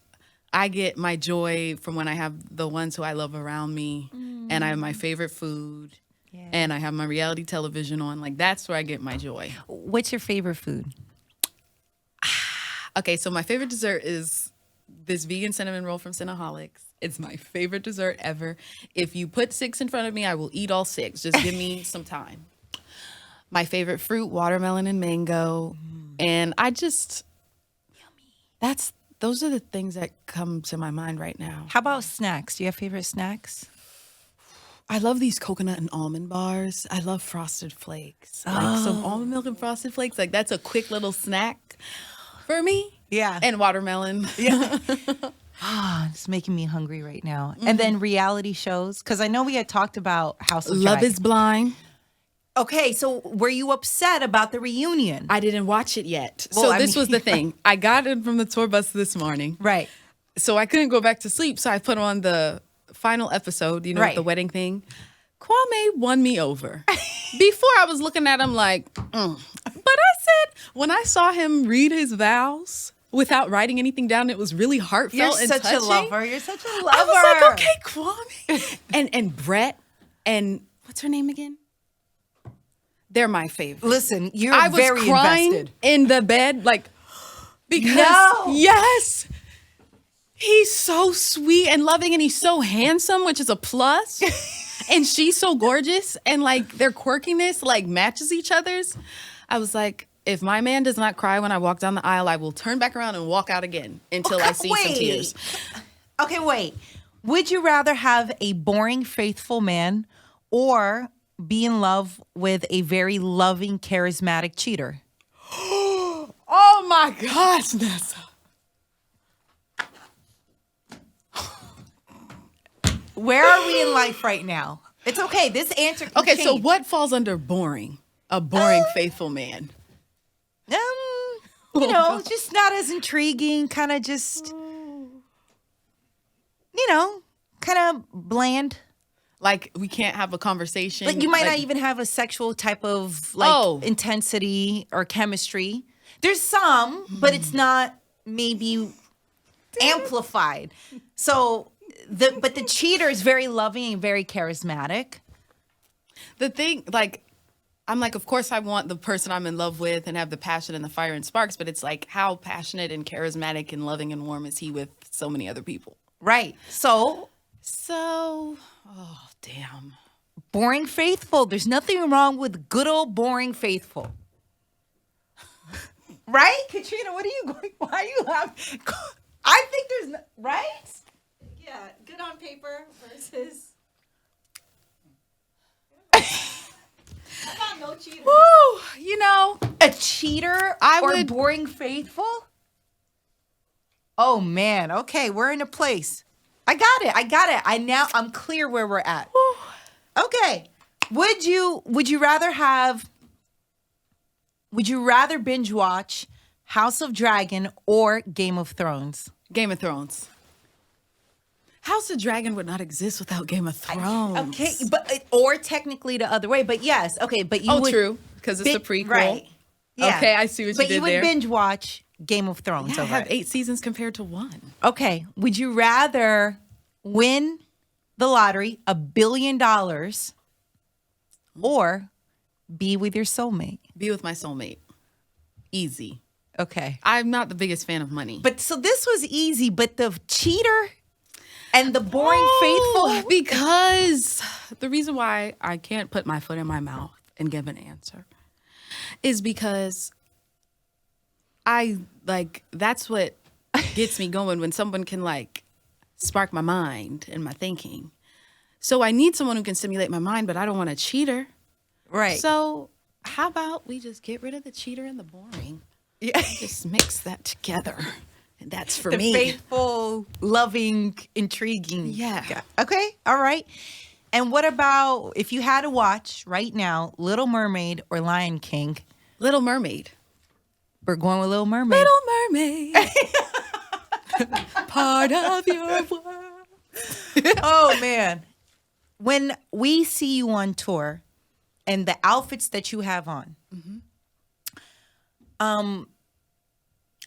I get my joy from when I have the ones who I love around me, and I have my favorite food, and I have my reality television on. Like, that's where I get my joy. What's your favorite food? Okay, so my favorite dessert is this vegan cinnamon roll from Cinnaholics. It's my favorite dessert ever. If you put 6 in front of me, I will eat all 6. Just give me some time. My favorite fruit, watermelon and mango. And I just, those are the things that come to my mind right now. How about snacks? Do you have favorite snacks? I love these coconut and almond bars. I love Frosted Flakes. Like some almond milk and Frosted Flakes. Like that's a quick little snack for me. Yeah. And watermelon. Yeah. It's making me hungry right now. And then reality shows, because I know we had talked about House of Love Dragon. is Blind. Okay, so were you upset about the reunion? I didn't watch it yet. Well, So I this mean- was the thing. I got it from the tour bus this morning. Right. so I couldn't go back to sleep. So I put on the final episode, you know, Right. the wedding thing. Kwame won me over. Before I was looking at him like, But I said, when I saw him read his vows without writing anything down, it was really heartfelt and touching. You're such a lover. I was like, okay, Kwame. And Brett and what's her name again? They're my favorite. Listen, you're I was very crying invested. in the bed, like, because No. yes, he's so sweet and loving, and he's so handsome, which is a plus. And she's so gorgeous, and like their quirkiness like matches each other's. I was like, if my man does not cry when I walk down the aisle, I will turn back around and walk out again until I see some tears. Okay, wait. Would you rather have a boring, faithful man or be in love with a very loving, charismatic cheater? Oh my gosh, Nessa. Where are we in life right now? It's okay. This answer can Okay, so change. what falls under boring? A boring, faithful man. You know, just not as intriguing, kind of just, you know, kind of bland. Like we can't have a conversation. Like you might not like- even have a sexual type of like intensity or chemistry. There's some, but it's not maybe amplified. So the cheater is very loving and very charismatic. The thing, like, I'm like, of course I want the person I'm in love with and have the passion and the fire and sparks, but it's like, how passionate and charismatic and loving and warm is he with so many other people? Right. So Oh, damn. boring faithful. There's nothing wrong with good old boring faithful. Right? Katrina, what are you going? Why are you laughing? I think there's no, right? Yeah, good on paper versus. I got no cheaters. Woo! You know, A cheater or would- boring faithful? Oh man. Okay, we're in a place. I got it. I'm clear where we're at. Okay. Would you rather binge watch House of Dragon or Game of Thrones? Game of Thrones. House of Dragon would not exist without Game of Thrones. Okay, but or technically the other way, but yes. Okay, but you Oh, would true. Because it's a prequel. Right. Yeah. Okay, I see what but you did you would there. binge watch Game of Thrones Yeah, I over have it. 8 seasons compared to 1. Okay. Would you rather win the lottery, $1 billion, or be with your soulmate? Be with my soulmate. Easy. Okay. I'm not the biggest fan of money. But so this was easy, but the cheater and the boring faithful. Because the reason why I can't put my foot in my mouth and give an answer is because that's what gets me going when someone can like spark my mind and my thinking. So I need someone who can stimulate my mind, but I don't want a cheater. Right. So how about we just get rid of the cheater and the boring? Yeah. Just mix that together. And that's for The me. faithful, loving, intriguing. Yeah. guy. Okay. All right. And what about if you had to watch right now Little Mermaid or Lion King? Little Mermaid. We're going with Little Mermaid. Little Mermaid. Part of your world. Oh man. When we see you on tour and the outfits that you have on,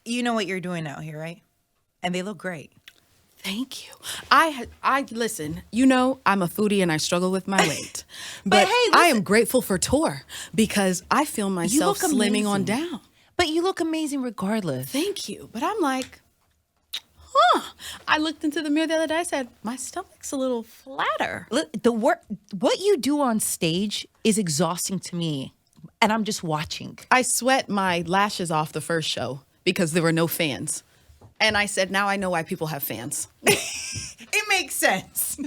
you know what you're doing out here, right? And they look great. Thank you. I listen, you know, I'm a foodie and I struggle with my weight. But hey, I listen. am grateful for tour because I feel myself look slimming on amazing. down. But you look amazing regardless. Thank you. But I'm like, I looked into the mirror the other day. I said, my stomach's a little flatter. The work, what you do on stage is exhausting to me, and I'm just watching. I sweat my lashes off the first show because there were no fans. And I said, now I know why people have fans. It makes sense.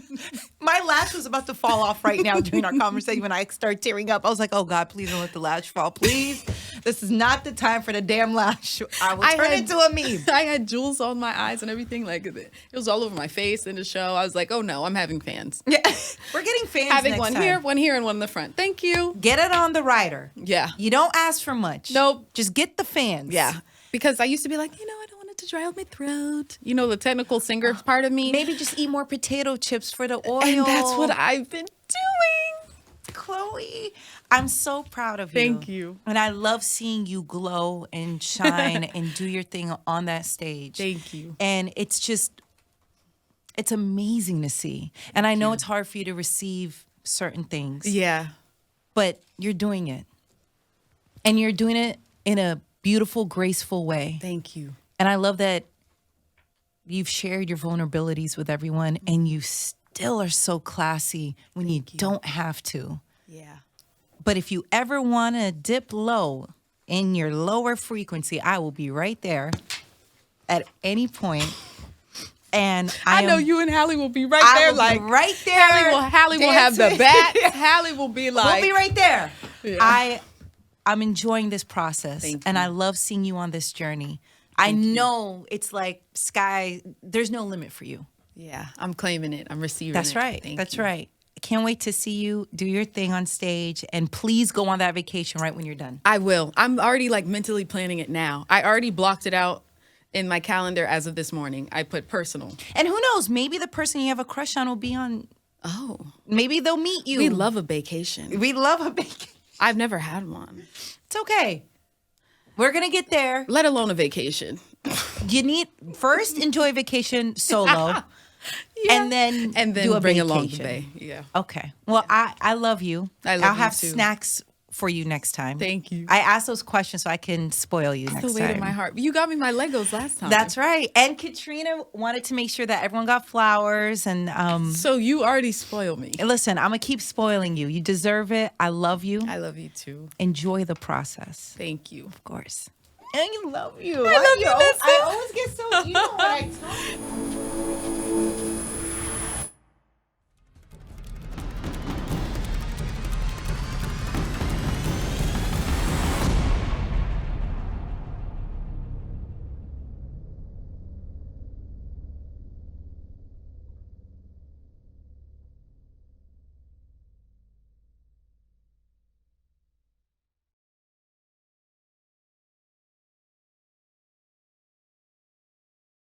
My lash was about to fall off right now during our conversation when I started tearing up. I was like, oh God, please don't let the lash fall. Please. This is not the time for the damn lash. I will turn it into a meme. I had jewels on my eyes and everything. Like it was all over my face in the show. I was like, oh no, I'm having fans. Yeah. We're getting fans Having next one time. here, and one in the front. Thank you. Get it on the rider. Yeah. You don't ask for much. Nope. Just get the fans. Yeah. Because I used to be like, I don't want it to dry out my throat. You know, the technical singer part of me. Maybe just eat more potato chips for the oil. And that's what I've been doing. Chlöe, I'm so proud of you. Thank you. And I love seeing you glow and shine and do your thing on that stage. Thank you. And it's amazing to see. And I know it's hard for you to receive certain things. Yeah. But you're doing it. And you're doing it in a beautiful, graceful way. Thank you. And I love that you've shared your vulnerabilities with everyone and you still are so classy when you don't have to. Yeah. But if you ever want to dip low in your lower frequency, I will be right there at any point. And I know you and Halle will be right I there. will Like be right there. Halle will have the dancing. bat. Halle will be like, We'll be right there. Yeah. I'm enjoying this process. Thank and you. I love seeing you on this journey. I know it's like sky, there's no limit for you. Yeah, I'm claiming it. I'm receiving That's it. right. Thank That's you. right. I can't wait to see you do your thing on stage. And please go on that vacation right when you're done. I will. I'm already like mentally planning it now. I already blocked it out in my calendar as of this morning. I put personal. And who knows, maybe the person you have a crush on will be on, Oh, maybe they'll meet you. we love a vacation. We love a vacation. I've never had one, It's okay. We're going to get there. let alone a vacation. You need first enjoy vacation solo and then do a bring vacation. along the bay. Yeah. Okay. Well, I love you. I love I'll you have too. snacks for you next time. Thank you. I asked those questions so I can spoil you next The weight time. of my heart. You got me my Legos last time. That's right. And Katrina wanted to make sure that everyone got flowers. And So you already spoiled me. listen, I'm going to keep spoiling you. You deserve it. I love you. I love you too. Enjoy the process. Thank you. Of course. And I love you. I love you, Nessa. I always get so, you know what I tell you.